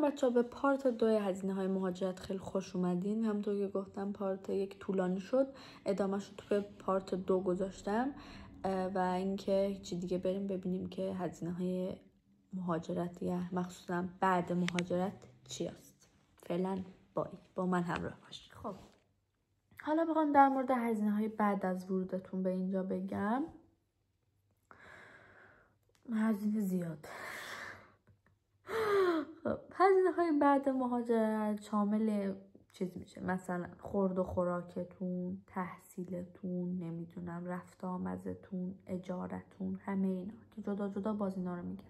بچه ها به پارت 2 هزینه های مهاجرت خیلی خوش اومدین. همونطور که گفتم پارت 1 طولانی شد، ادامهش رو تو پارت 2 گذاشتم و اینکه هیچی دیگه بریم ببینیم که هزینه های مهاجرت یا مخصوصا بعد مهاجرت چی است. فعلا با من همراه باشید. خب حالا بخوام در مورد هزینه های بعد از ورودتون به اینجا بگم. هزینه زیاد. خب هزینه های بعد مهاجرت شامل چیز میشه، مثلا خورد و خوراکتون، تحصیلتون، نمیدونم رفت آمدتون، اجارتون، همه اینا که جدا جدا باز اینا رو میگم.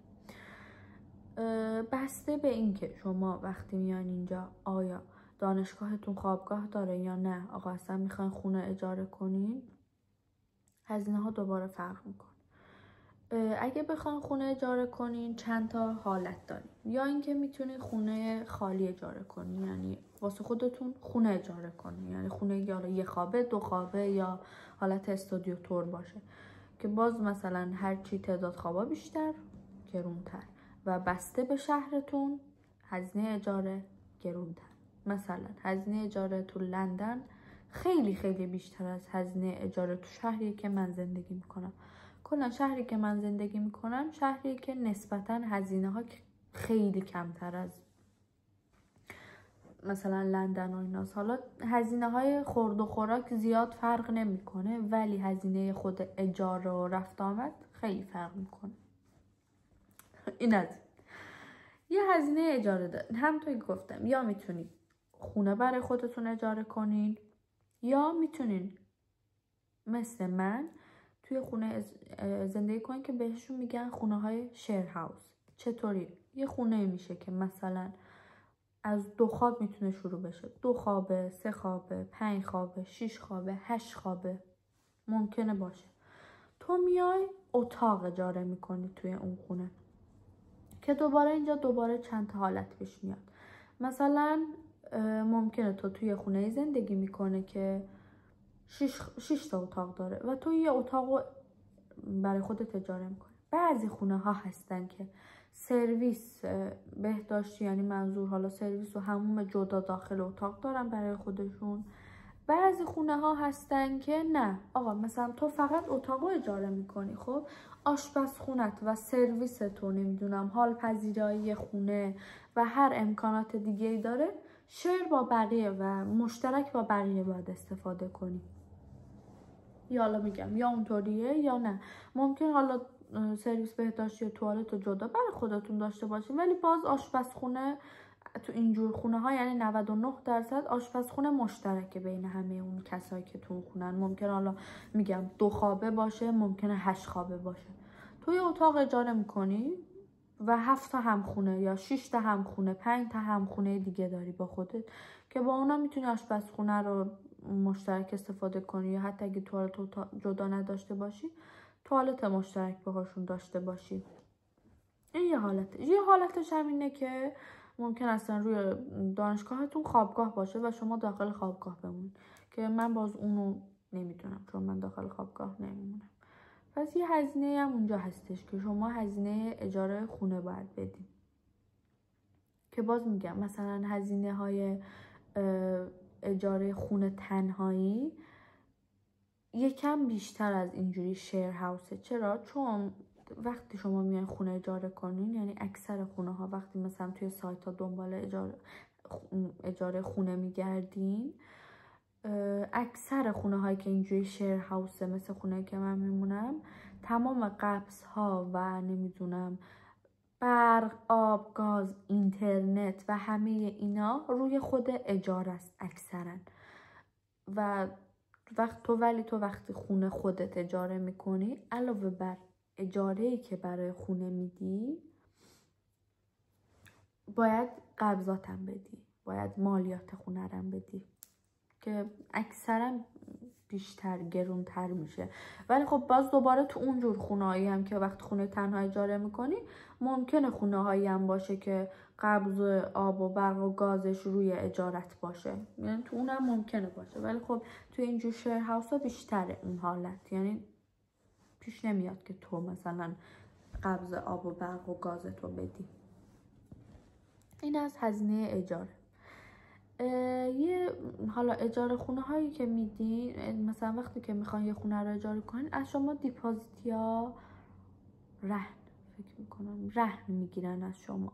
بسته به این که شما وقتی میان اینجا آیا دانشگاهتون خوابگاه داره یا نه، آقا اصلا میخواین خونه اجاره کنین، هزینه ها دوباره فرق میکنه. اگه بخواین خونه اجاره کنین چند تا حالت دارین. یا اینکه میتونین خونه خالی اجاره کنین، یعنی واسه خودتون خونه اجاره کنین، یعنی خونه یا یه خوابه، 2 خوابه یا حالت استودیو تور باشه که باز مثلا هر چی تعداد خوابا بیشتر گرونتر و بسته به شهرتون هزینه اجاره گرونتر. مثلا هزینه اجاره تو لندن خیلی خیلی بیشتر از هزینه اجاره تو شهری که من زندگی میکنم. کلا شهری که من زندگی میکنم شهری که نسبتا هزینه ها خیلی کمتر از مثلا لندن و ایناست. حالا هزینه های خورد و خوراک زیاد فرق نمیکنه، ولی هزینه خود اجاره و رفت آمد خیلی فرق میکنه. این از یه هزینه اجاره دارین. همونطور که گفتم یا میتونید خونه برای خودتون اجاره کنین یا میتونین مثل من توی خونه زندگی کنین که بهشون میگن خونه های شیر هاوس. چطوری؟ یه خونه میشه که مثلا از 2 خواب میتونه شروع بشه، 2 خوابه، 3 خوابه، 5 خوابه، 6 خوابه، 8 خوابه ممکنه باشه. تو میای اتاق اجاره میکنی توی اون خونه که دوباره اینجا چند تا حالت پیش میاد. مثلا ممکنه تو توی خونه زندگی میکنه که 6 تا اتاق داره و تو یه اتاق برای خودت اجاره میکنی. بعضی خونه ها هستن که سرویس بهداشتی، یعنی منظور حالا سرویس و حموم جدا داخل اتاق دارن برای خودشون. بعضی خونه ها هستن که نه، آقا مثلا تو فقط اتاق اجاره میکنی، خب آشپزخونت و سرویس تو، نمیدونم حال پذیرایی خونه و هر امکانات دیگه ای داره، شیر با بقیه و مشترک با بقیه باید استفاده کنی. یا حالا میگم یا اونطوریه یا نه، ممکن حالا سرویس بهداشتی و توالت رو جدا برای خودتون داشته باشین، ولی باز آشپزخونه تو اینجور خونه ها یعنی 99% آشپزخونه مشترکه بین همه اون کسایی که تو خونن. ممکن حالا میگم 2 خوابه باشه، ممکنه 8 خوابه باشه. تو یه اتاق اجاره میکنی و 7 تا همخونه یا 6 تا همخونه، 5 تا همخونه دیگه داری با خودت که با اونا میتونی آشپزخونه رو مشترک استفاده کنی، یا حتی اگه توالت جدا نداشته باشی توالت مشترک باهاشون داشته باشی. این یه حالتش هم اینه که ممکن اصلا روی دانشگاهتون خوابگاه باشه و شما داخل خوابگاه بمونید، که من باز اونو نمیدونم چون من داخل خوابگاه نمیمونم. پس یه هزینه هم اونجا هستش که شما هزینه اجاره خونه باید بدید، که باز میگم مثلا هزینه های اجاره خونه تنهایی یکم بیشتر از اینجوری شیر هاوسه. چرا؟ چون وقتی شما میان خونه اجاره کنین، یعنی اکثر خونه ها وقتی مثلا توی سایت ها دنبال اجاره خونه میگردین، اکثر خونه هایی که اینجوری شیر هاوسه مثل خونه که من میمونم، تمام قبض ها و نمیدونم برق، آب، گاز، اینترنت و همه اینا روی خود اجاره است اکثرا. و تو وقتی خونه خودت اجاره میکنی، علاوه بر اجاره‌ای که برای خونه میدی، باید قبضاتم بدی، باید مالیات خونه رم بدی که اکثرا بیشتر گرونتر میشه. ولی خب باز دوباره تو اونجور خونه‌ای هم که وقت خونه تنها اجاره میکنی، ممکنه خونه‌هایی هم باشه که قبض آب و برق و گازش روی اجارت باشه، یعنی تو اونم ممکنه باشه. ولی خب تو اینجور شیر هاوس ها بیشتره اون حالت، یعنی پیش نمیاد که تو مثلا قبض آب و برق و گازتو بدی. این از هزینه اجاره. حالا اجاره خونه هایی که میدین، مثلا وقتی که میخوان یه خونه رو اجاره کنین، از شما دیپازیت یا رهن، فکر میکنم رهن میگیرن از شما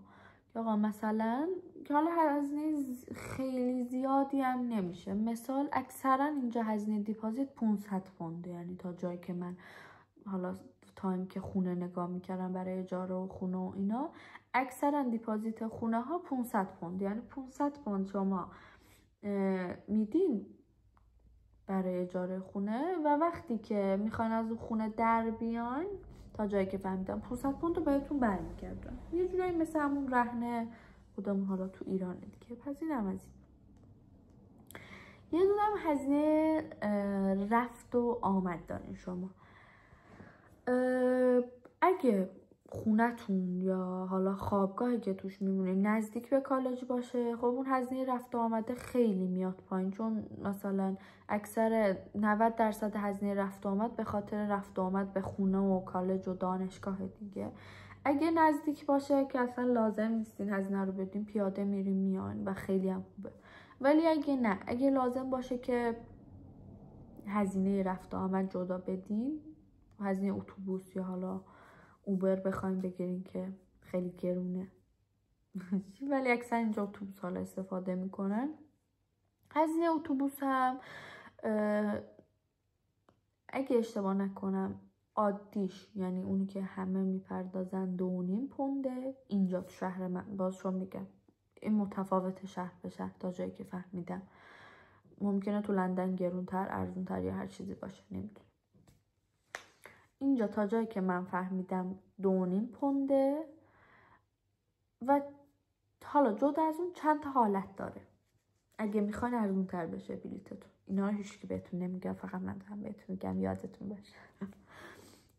که آقا مثلا، که حالا هزینه خیلی زیادی هم نمیشه. مثال اکثرا اینجا هزینه دیپازیت 500 پونده، یعنی تا جایی که من حالا تایم که خونه نگاه میکردم برای اجاره و خونه و اینا، اکثرا دیپازیت خونه ها 500 پوند، یعنی 500 پوند شما میدین برای اجاره خونه و وقتی که میخواین از اون خونه در بیان، تا جایی که فهمیدم 500 پوند رو بهتون برمیگردن. یه جورایی مثل همون رهن خودمون حالا تو ایران دیگه. پس اینم از این. یه دونم هزینه رفت و آمد دارین شما. اگه خونتون یا حالا خوابگاهی که توش میمونین نزدیک به کالج باشه، خب اون هزینه رفت و آمده خیلی میاد پایین، چون مثلا اکثر 90% هزینه رفت و آمد به خاطر رفت و آمد به خونه و کالج و دانشگاه دیگه. اگه نزدیک باشه که اصلا لازم نیستین هزینه رو بدین، پیاده میرین میان و خیلی هم خوبه. ولی اگه نه، اگه لازم باشه که هزینه رفت و آمد جدا بدین، هزینه اتوبوس یا حالا اوبر بخوایم بگیرین که خیلی گرونه ولی اکثر اینجا اتوبوس حالا استفاده میکنن. هزینه اتوبوس هم اگه اشتباه نکنم عادیش، یعنی اونی که همه میپردازن 2.5 پونده اینجا تو شهر من. باز شما میگم این متفاوت شهر به شهر، تا جایی که فهمیدم. ممکنه تو لندن گرونتر، ارزونتر یا هر چیزی باشه، نمیدونم. اینجا تا جایی که من فهمیدم 2.5 پونده و حالا جدا از اون چند تا حالت داره. اگه میخواین ارزونتر بشه بلیتتون، اینا رو هیچکی بهتون نمیگم، فقط من دارم بهتون میگم یادتون باشه.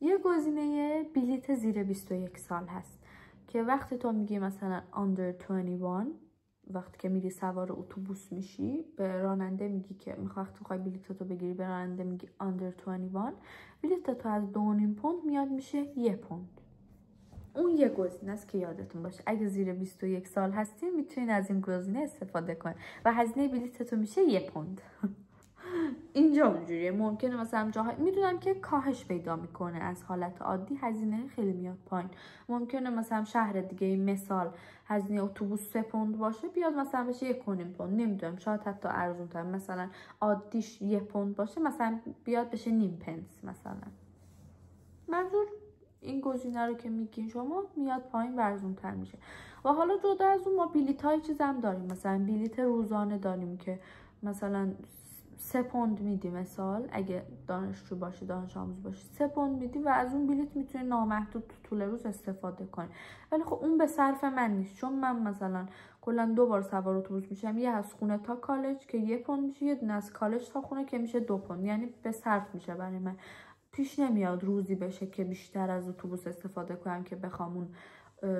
یه گزینه بلیت زیر 21 سال هست که وقتی تو میگی مثلا under 21، وقتی که میری سوار اتوبوس میشی، به راننده میگی که میخوای بلیتتو بگیری، به راننده میگی under 21، بلیتتو از 2.5 پوند میاد میشه 1 پوند. اون یه گزینه است که یادتون باشه اگه زیر 21 سال هستین میتونین از این گزینه استفاده کنین و هزینه بلیتتون میشه 1 پوند. اینجا اونجوریه. ممکنه مثلا جاها میدونم که کاهش پیدا میکنه از حالت عادی، هزینه خیلی میاد پایین. ممکنه مثلا شهر دیگه، مثال هزینه اتوبوس 3 پوند باشه، بیاد مثلا بشه 1.5 پوند، نمیدونم، شاید حتی ارزون تر، مثلا عادیش 1 پوند باشه مثلا بیاد بشه نیم پنس مثلا. منظور این گزینه رو که میگین شما میاد پایین و ارزون تر میشه. و حالا جدا از اون ما بلیط های چیز هم داریم، مثلا بلیط روزانه داریم که مثلا 3 پوند میدی، مثال اگه دانشجو باشی، دانش آموز باشی، 3 پوند میدی و از اون بلیط میتونی نامحدود تو طول روز استفاده کنی. ولی خب اون به صرف من نیست، چون من مثلا کلا 2 بار سوار اتوبوس میشم، یه از خونه تا کالج که 1 پوند میشه، یه دونه از کالج تا خونه که میشه 2 پوند، یعنی به صرف میشه برای من. پیش نمیاد روزی بشه که بیشتر از اتوبوس استفاده کنم که بخوام اون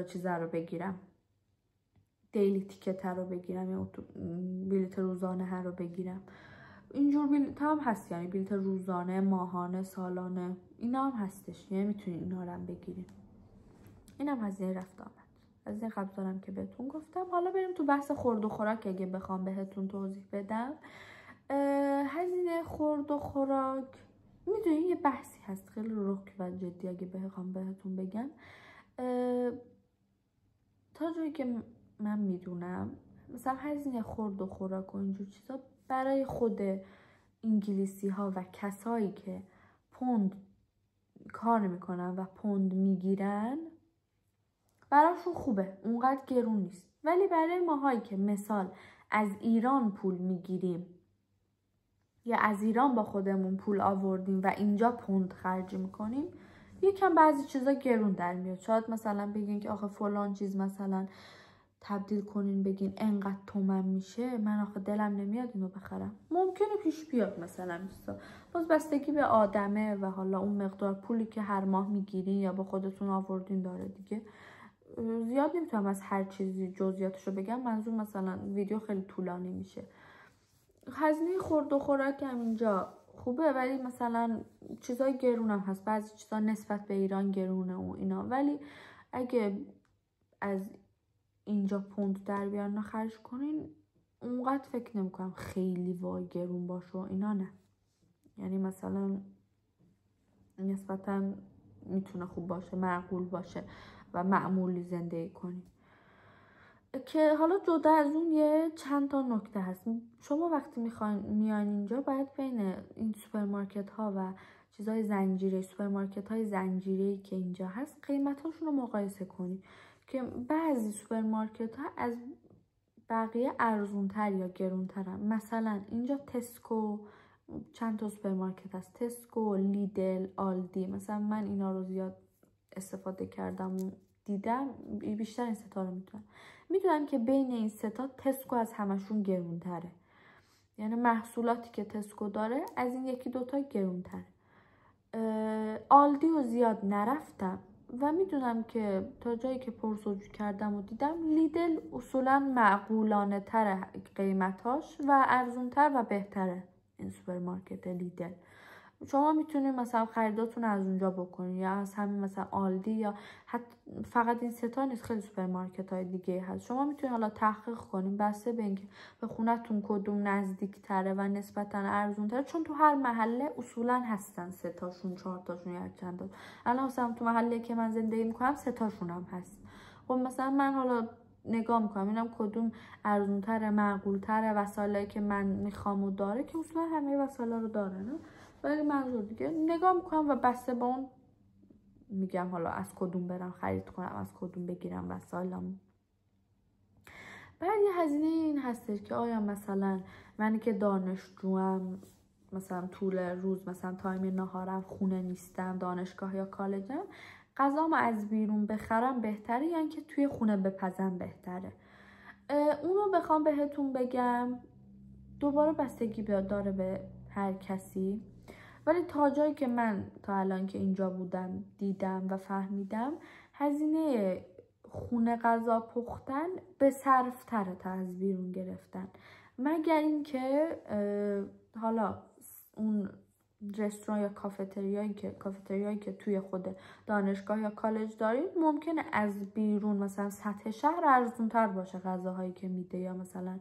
چیزا رو بگیرم، دیلی تیکت رو بگیرم یا بلیت روزانه رو بگیرم. اینجور بلیت هم هست، یعنی بلیت روزانه، ماهانه، سالانه، اینا هم هستش، یعنی میتونید اینا رو هم بگیرید. اینم هزینه رفت آمد. از این قبل دارم که بهتون گفتم. حالا بریم تو بحث خورد و خوراک. اگه بخوام بهتون توضیح بدم، هزینه خورد و خوراک میدونی یه بحثی هست خیلی رک و جدی. اگه بخوام بهتون بگم، تا جایی که من میدونم مثلا هزینه خورد و خوراک و اینجور چیزا برای خود انگلیسی ها و کسایی که پوند کار میکنن و پوند میگیرن براشون خوبه، اونقدر گرون نیست. ولی برای ماهایی که مثال از ایران پول میگیریم یا از ایران با خودمون پول آوردیم و اینجا پوند خرج میکنیم، یکم بعضی چیزا گرون در میاد. شاید مثلا بگین که آخه فلان چیز مثلا تبدیل کنین بگین انقدر تومن میشه، من آخه دلم نمیاد اینو بخرم. ممکنه پیش بیاد مثلا چیزا، باز بستگی به آدمه و حالا اون مقدار پولی که هر ماه میگیرین یا با خودتون آوردین داره دیگه. زیاد نمیتونم از هر چیزی جزئیاتشو بگم، منظور مثلا ویدیو خیلی طولانی میشه. هزینه خورد و خوراک هم اینجا خوبه، ولی مثلا چیزای گرون هم هست، بعضی چیزا نسبت به ایران گرونه و اینا. ولی اگه از اینجا پوند در بیارن خرج کنین، اونقدر فکر نمیکنم خیلی وای گرون باشه و اینا، نه. یعنی مثلا نسبتا میتونه خوب باشه، معقول باشه و معمولی زندگی کنی. که حالا جدا از اون یه چند تا نکته هست. شما وقتی میاین اینجا باید بین این سوپرمارکت ها و چیزای زنجیره، سوپرمارکت های زنجیره‌ای که اینجا هست، قیمتاشون رو مقایسه کنی که بعضی سوپرمارکت ها از بقیه ارزونتر یا گرونترن. مثلا اینجا تسکو، چند تا سوپرمارکت هست، تسکو، لیدل، آلدی، مثلا من اینا رو زیاد استفاده کردم و دیدم، بیشتر این ستا رو میدونم که بین این ستا تسکو از همشون گرونتره. یعنی محصولاتی که تسکو داره از این یکی دوتا گرونتره. آلدی رو زیاد نرفتم و میدونم که تا جایی که پرسجو کردم و دیدم لیدل اصولا معقولانه تره قیمتاش و ارزونتر و بهتره این سوپرمارکت لیدل. شما میتونید مثلا خریداتون از اونجا بکنید یا از همین مثلا آلدی، یا حتی فقط این ستا نیست، خیلی سوپرمارکت های دیگه هست. شما میتونید حالا تحقیق کنید بسته به اینکه به خونتون کدوم نزدیک تره و نسبتا ارزون تره، چون تو هر محله اصولا هستن سه-تاشون، 4-تاشون یا چند تا. الان مثلا تو محله که من زندگی میکنم 3-تاشون هم هست. خب مثلا من حالا نگاه میکنم اینم کدوم ارزون تره، معقول تره، وسایلی که من میخوام و داره، که اصولا همه وسایل رو داره، نه؟ ولی منظور دیگه نگاه میکنم و بسته به اون میگم حالا از کدوم برم خرید کنم، از کدوم بگیرم وسایلم. بعد یه هزینه این هستش که آیا مثلا منی که دانشجوام، مثلا طول روز مثلا تایم نهارم خونه نیستم، دانشگاه یا کالجم، غذامو از بیرون بخرم بهتره یا اینکه توی خونه بپزم بهتره؟ اونو بخوام بهتون بگم دوباره بستگی داره به هر کسی، ولی تا جایی که من تا الان که اینجا بودم دیدم و فهمیدم، هزینه خونه غذا پختن به صرف تره تا از بیرون گرفتن، مگر اینکه حالا اون رستوران یا کافتریایی که توی خود دانشگاه یا کالج دارید ممکنه از بیرون مثلا سطح شهر ارزونتر باشه غذاهایی که میده، یا مثلا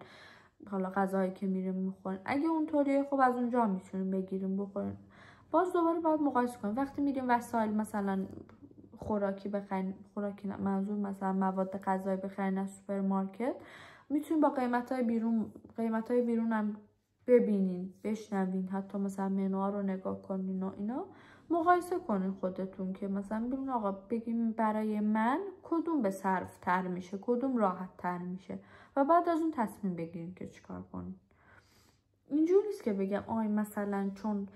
حالا غذاهایی که میریم میخورن. اگه اونطوریه خب از اونجا میتونیم بگیریم بخوریم. باز دوباره باید مقایسه کنیم. وقتی میریم وسایل مثلا خوراکی بخرین، خوراکی منظور مثلا مواد غذایی بخرین از سوپرمارکت، میتونیم با قیمتای بیرون هم ببینین، بشنوین، حتی مثلا منوها رو نگاه کنین و اینا مقایسه کنین خودتون، که مثلا ببین آقا بگیم برای من کدوم به صرف تر میشه، کدوم راحت تر میشه، و بعد از اون تصمیم بگیرین که چیکار کنین. اینجوری نیست که بگم آی مثلا چون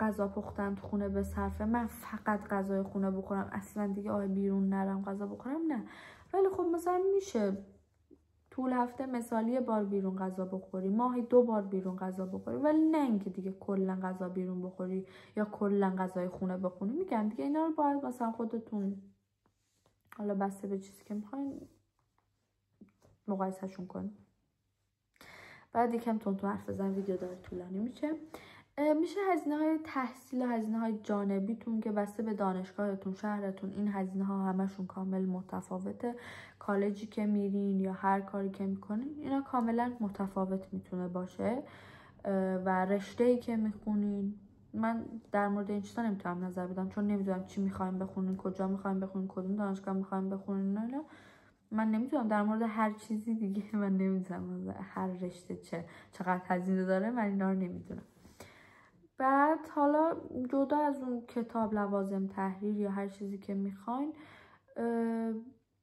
غذا پختن تو خونه به صرفه، من فقط غذای خونه بخورم، اصلا دیگه بیرون نرم غذا بخورم، نه. ولی خب مثلا میشه طول هفته مثالی بار بیرون غذا بخوری، ماهی 2 بار بیرون غذا بخوری، ولی نه اینکه دیگه کلا غذا بیرون بخوری یا کلا غذای خونه بخوری. میگم دیگه اینا رو باید مثلا خودتون حالا بسته به چیزی که میخواین مقایسهشون کنید. بعد یکم تون حرف بزنم، ویدیو داره طولانی میشه. هزینه های تحصیل و هزینه های جانبیتون که بسته به دانشگاهتون، شهرتون، این هزینه ها همشون کامل متفاوته. کالجی که میرین یا هر کاری که میکنین اینا کاملا متفاوت میتونه باشه، و رشته‌ای که میخونین. من در مورد این چیزا نمیتونم نظر بدم چون نمیدونم چی میخوایم بخونین، کجا میخوایم بخونین، کدوم دانشگاه میخوایم بخونین، نه من نمیدونم. در مورد هر چیزی دیگه من نمیدونم، هر رشته چقدر هزینه داره، من اینا رو نمیدونم. بعد حالا جدا از اون کتاب، لوازم تحریر یا هر چیزی که میخواین،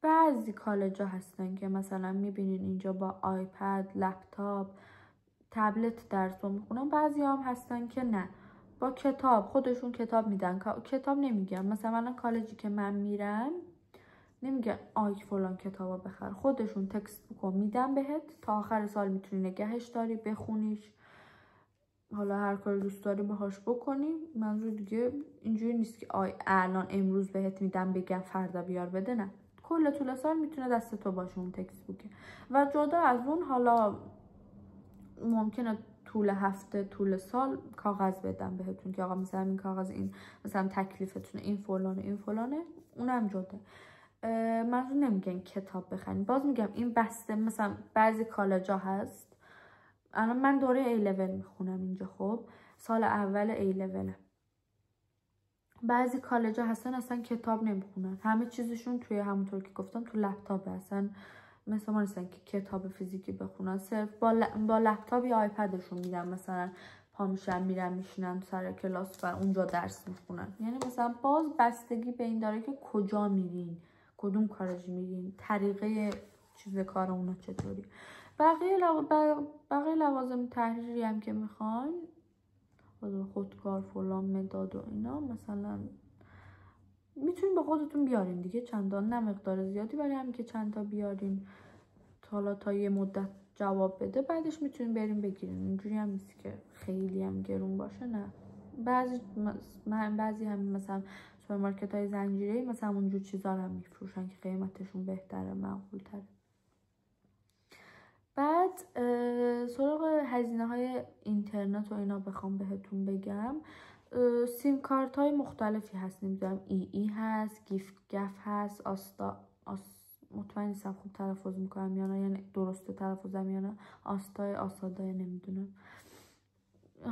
بعضی کالج‌ها هستن که مثلا میبینین اینجا با آیپد، لپتاپ، تبلت درس رو میخونن. بعضی هم هستن که نه، با کتاب، خودشون کتاب میدن. کتاب نمیگم، مثلا الان کالجی که من میرم نمیگه فلان کتابا بخر، خودشون تکست بوکو میدن بهت، تا آخر سال میتونی نگهش داری، بخونیش، حالا هر کاری دوست داری باهاش بکنی. منظور دیگه اینجوری نیست که الان امروز بهت میدم بگم فردا بیار بده، نه، کل طول سال میتونه دست تو باشه اون تکست بوکه. و جدا از اون حالا ممکنه طول هفته، طول سال کاغذ بدم بهتون که آقا مثلا این کاغذ، این مثلا تکلیفتونه، این فلانه، اونم جدا. منظور نمیگن کتاب بخرین، باز میگم این بسته. مثلا بعضی کالجا هست، الان من دوره A-level میخونم اینجا، خب سال اول A-level. بعضی کالجا هستن اصلا کتاب نمیخونن، همه چیزشون توی همونطور که گفتم تو لپتاپه، اصلا مثلا ما نیستن که کتاب فیزیکی بخونن، صرف با لپتاپ یا آیپدشون میرن، مثلا پا میشن میرن میشینن سر کلاس و اونجا درس میخونن. یعنی مثلا باز بستگی به این داره که کجا میرین، کدوم کالج میرین، طریقه چیز کار اونا چطوری. بقیه لوازم تحریری هم که میخوان، خودکار فلان مداد و اینا، مثلا میتونین با خودتون بیارین دیگه، چندان نه مقدار زیادی، ولی هم که چند تا بیارین تا یه مدت جواب بده، بعدش میتونین بریم بگیرین. اینجوری هم نیست که خیلی هم گرون باشه، نه. بعضی هم مثلا سوپرمارکت های زنجیره‌ای مثلا اونجور چیزا رو هم میفروشن که قیمتشون بهتره، معقول تره. بعد سراغ هزینه های اینترنت و اینا بخوام بهتون بگم، سیم کارت های مختلفی هست، نمیدونم ای هست، گف هست، مطمئن نیستم خوب تلفظ میکنم یا نه، یعنی درست تلفظم یا نه، آسادای نمیدونم.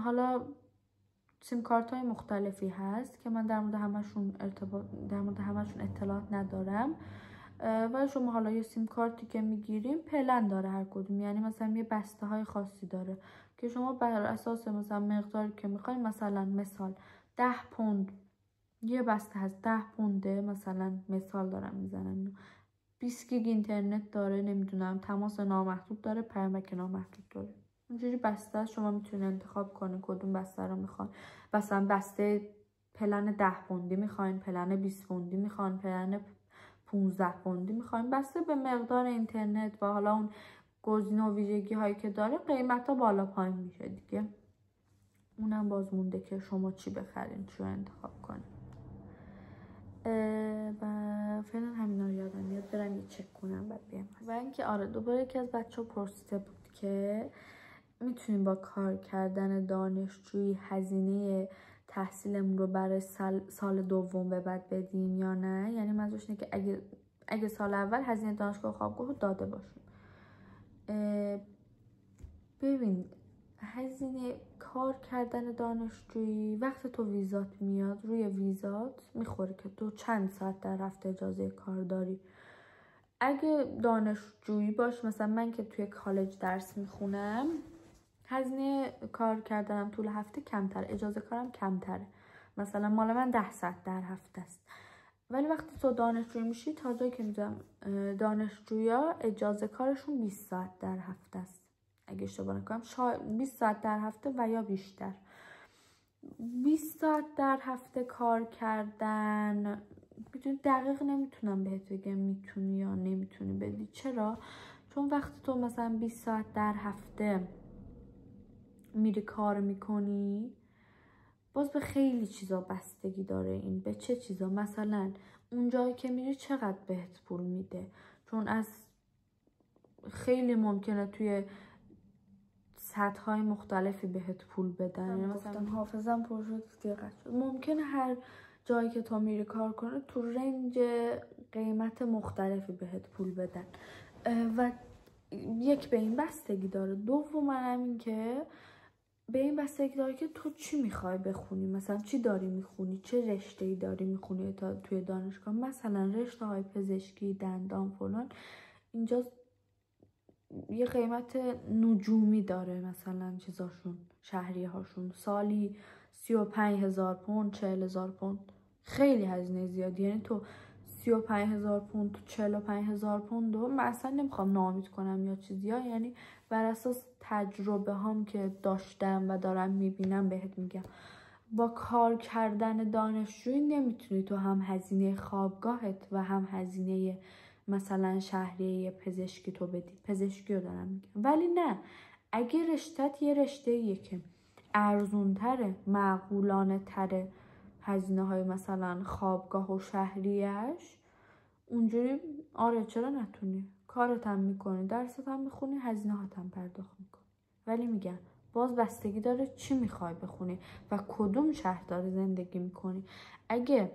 حالا سیم کارت های مختلفی هست که من در مورد همشون اطلاعات ندارم، ولی شما حالا یه سیم کارتی که میگیریم پلن داره هر کدوم، یعنی مثلا یه بسته های خاصی داره که شما بر اساس مثلا مقداری که میخواین، مثال 10 پوند یه بسته هست، 10 پونده مثلا، مثال دارم میزنم، 20 گیگ اینترنت داره، نمیدونم تماس نامحدود داره، پیامک نامحدود داره. اونجوری بسته شما میتونید انتخاب کنید کدوم بسته رو میخواین. مثلا بسته پلن 10 پوندی میخواین، پلن 20 پوندی میخواین، پلن 15 پوندی میخواین، بسته به مقدار اینترنت و حالا اون گزینه و ویژگی هایی که داره قیمت ها بالا پایین میشه دیگه. اونم باز مونده که شما چی بخرین، چی رو انتخاب کنین. و فعلا همینا رو یادم میاد برم یه چک کنم بعد بیام. و اینکه آره، دوباره یکی از بچه ها پرسیده بود که میتونیم با کار کردن دانشجویی هزینه تحصیلمون رو برای سال دوم به بعد بدیم یا نه. یعنی منظورش اینه که اگه سال اول هزینه دانشگاه و خوابگاه رو داده باشیم. ببین، هزینه کار کردن دانشجویی وقت تو ویزات میاد، روی ویزات میخوره که تو چند ساعت در هفته اجازه کار داری. اگه دانشجویی باش، مثلا من که توی کالج درس میخونم، هزینه کار کردنم طول هفته کمتر، اجازه کارم کمتره، مثلا مال من 10 ساعت در هفته است. ولی وقتی تو دانشجوی میشی، تا جایی که میدونم دانشجویا اجازه کارشون 20 ساعت در هفته است، اگه اشتباه نکنم 20 ساعت در هفته و یا بیشتر. 20 ساعت در هفته کار کردن، دقیق نمیتونم بهت بگم میتونی یا نمیتونی بدی. چرا؟ چون وقتی تو مثلا 20 ساعت در هفته میری کار میکنی، باز به خیلی چیزا بستگی داره. این به چه چیزا؟ مثلا اون جایی که میری چقدر بهت پول میده، چون از خیلی ممکنه توی سطح‌های مختلفی بهت پول بدن. مثلا حافظم پر شد دقت شد، ممکنه هر جایی که تو میری کار کنه تو رنج قیمت مختلفی بهت پول بدن و یک به این بستگی داره. دوم همین که به این بستگی داره که تو چی میخوای بخونی، مثلا چی داری میخونی، چه رشته‌ای داری میخونی تا توی دانشگاه. مثلا رشته های پزشکی، دندان فلان، اینجا یه قیمت نجومی داره، مثلا چیزاشون، شهریه هاشون سالی 35,000 پوند، 40,000 پوند، خیلی هزینه زیادی. یعنی تو 35,000 پوند تو 45,000 پوند رو من اصلا نمیخوام ناامید کنم یا چیزی ها، یعنی بر اساس تجربه هام که داشتم و دارم میبینم بهت میگم. با کار کردن دانشجویی نمیتونی تو هم هزینه خوابگاهت و هم هزینه مثلا شهریه پزشکی تو بدی. پزشکی رو دارم میگم. ولی نه، اگه رشتت یه رشته‌ایه که ارزون تره، معقولانه تره هزینه های مثلا خوابگاه و شهریهش، اونجوری آره چرا نتونی، کارت هم میکنی، درست هم میخونی، هزینه هات هم پرداخت میکنی. ولی میگم باز بستگی داره چی میخوای بخونی و کدوم شهر داری زندگی میکنی. اگه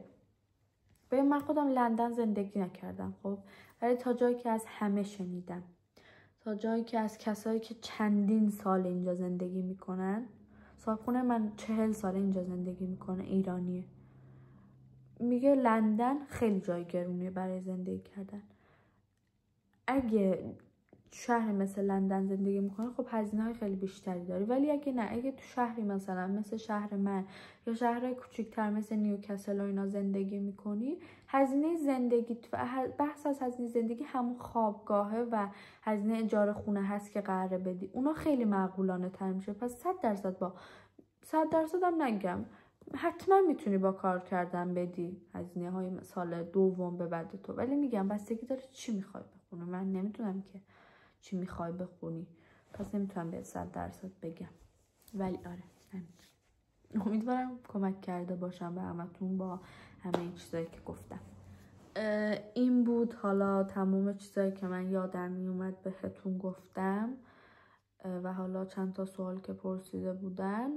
ببین من خودم لندن زندگی نکردم خب، ولی تا جایی که از همه شنیدم، تا جایی که از کسایی که چندین سال اینجا زندگی میکنن، صاحبخونه من 40 سال اینجا زندگی میکنه، ایرانیه، میگه لندن خیلی جای گرونیه برای زندگی کردن. اگه شهر مثل لندن زندگی میکنه خب هزینه های خیلی بیشتری داری، ولی اگه نه، اگه تو شهری مثلا مثل شهر من یا شهرهای کوچیک‌تر مثل نیوکاسل و اینا زندگی میکنی، هزینه زندگی بحث از هزینه زندگی همون خوابگاهه و هزینه اجاره خونه هست که قراره بدی، اونا خیلی معقولانه تر میشه. پس 100% هم نگم، حتما میتونی با کار کردن بدی هزینه های سال دوم به بعد تو، ولی میگم بستگی داره چی میخوای بخونی. من نمیتونم که چی میخوای بخونی، پس نمیتونم به 100% بگم، ولی آره امیدوارم کمک کرده باشم به همتون با همه این چیزایی که گفتم. این بود حالا تمام چیزایی که من یادم میومد بهتون گفتم و حالا چند تا سوال که پرسیده بودن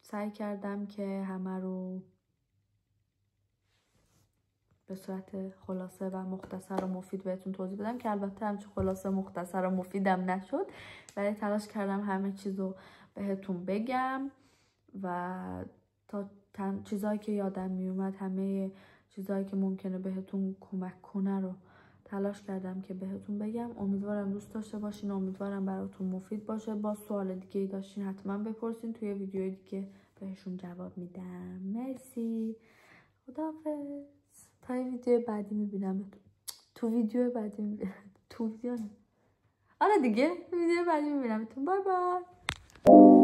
سعی کردم که همه رو به صورت خلاصه و مختصر و مفید بهتون توضیح بدم، که البته همچه خلاصه مختصر و مفیدم نشد، ولی تلاش کردم همه چیز رو بهتون بگم و تا چیزایی که یادم میومد، همه چیزایی که ممکنه بهتون کمک کنه رو تلاش کردم که بهتون بگم. امیدوارم دوست داشته باشین، امیدوارم براتون مفید باشه. با سوال دیگه ای داشتین حتما بپرسین، توی ویدیوی دیگه بهشون جواب میدم. مرسی، خداحافظ، تا ویدیو بعدی میبینم. تو ویدیو بعدی میبینم. تو ویدیو نه، آره دیگه، ویدیو بعدی میبینم. بای بای.